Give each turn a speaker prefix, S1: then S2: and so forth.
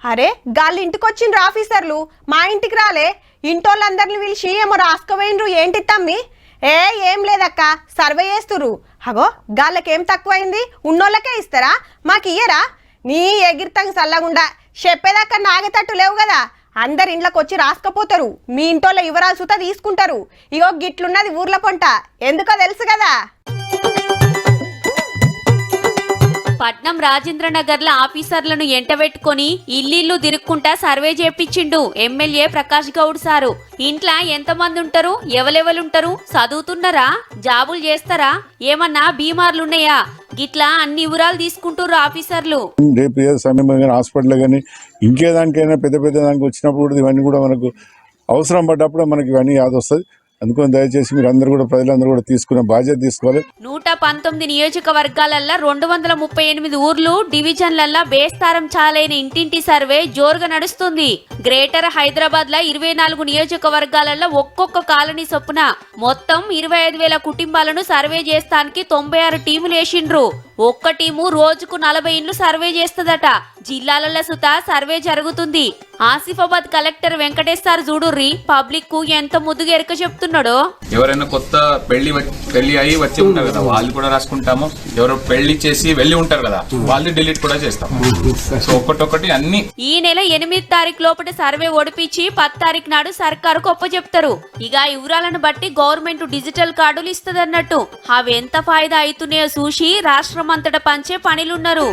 S1: అరే గాళ్ళు ఇంటికొచ్చిండ్రు ఆఫీసర్లు, మా ఇంటికి రాలే. ఇంటోళ్ళందరిని పిలిచి ఏమో రాసుకుపోయినరు. ఏంటి తమ్మి? ఏం లేదక్క, సర్వే చేస్తురు. అగో గాళ్ళకేం తక్కువైంది? ఉన్నోళ్ళకే ఇస్తారా, మాకు ఇయ్యరా? నీ ఎగిరితంగా చల్లగుండా చెప్పేదాకా నాగేటట్టు లేవు కదా. అందరు ఇంట్లోకి వచ్చి రాసుకపోతారు, మీ ఇంటోళ్ళ వివరాలు సుతా తీసుకుంటారు. ఇగో గిట్లున్నది ఊర్ల పొంట, ఎందుకో తెలుసు కదా.
S2: పట్నం రాజేంద్రనగర్ల ఆఫీసర్లను ఎంటబెట్టుకొని ఇల్లు తిరుక్కుంటా సర్వే చేపించిండు ఎమ్మెల్యే ప్రకాష్ గౌడ్ సారు. ఇంట్లో ఎంతమంది ఉంటారు, ఎవరెవరుంటారు, చదువుతున్నారా, జాబులు చేస్తారా, ఏమన్నా బీమార్లున్నాయా, గిట్లా అన్ని వివరాలు తీసుకుంటారు ఆఫీసర్లు.
S3: రేపు హాస్పిటల్ కానీ ఇంకేదానికైనా పెద్ద పెద్ద దానికి వచ్చినప్పుడు ఇవన్నీ కూడా మనకు అవసరం పడ్డప్పుడు మనకి ఇవన్నీ యాద వస్తుంది. అందుకని దయచేసి మీరు అందరూ కూడా, ప్రజలందరూ కూడా తీసుకునే బాధ్యత తీసుకోవాలి.
S2: 119 నియోజకవర్గాలల్లో 238 ఊర్లు డివిజన్లల్లో బేస్తారం చాలైన ఇంటింటి సర్వే జోరుగా నడుస్తుంది. గ్రేటర్ హైదరాబాద్ లో 24 నియోజకవర్గాలలో ఒక్కొక్క కాలనీ చొప్పున మొత్తం 25,000 కుటుంబాలను సర్వే చేస్తానికి 96 టీములు వేసిండ్రు. ఒక్క టీము రోజుకు 40 ఇండ్లు సర్వే చేస్తదట. జిల్లాలలో సుత సర్వే జరుగుతుంది. ఆసిఫాబాద్ కలెక్టర్ వెంకటేష్ సార్ చూడుర్రి, పబ్లిక్ కు ఎంత ముద్దుగా ఎరక చెప్తున్నాడో.
S4: ఎవరైనా కొత్త పెళ్లి అయ్యి వచ్చి ఉంటారు కదా, వాళ్ళు కూడా రాసుకుంటాము. ఎవరు పెళ్లి చేసి వెళ్లి ఉంటారు కదా, వాళ్ళు డిలీట్ కూడా చేస్తాము. సో ఒక్కటొక్కటి అన్ని. ఈ
S2: నెల 8 తారీఖు లోపల సర్వే ఓడిపించి 10 తారీఖు నాడు సర్కారుకు ఒప్పచెప్తారు. ఇక వివరాలను బట్టి గవర్నమెంట్ డిజిటల్ కార్డులు ఇస్తదన్నట్టు. అవి ఎంత ఫాయిదా అవుతున్నాయో చూసి రాష్ట్రం అంతటా పంచే పనిలున్నారు.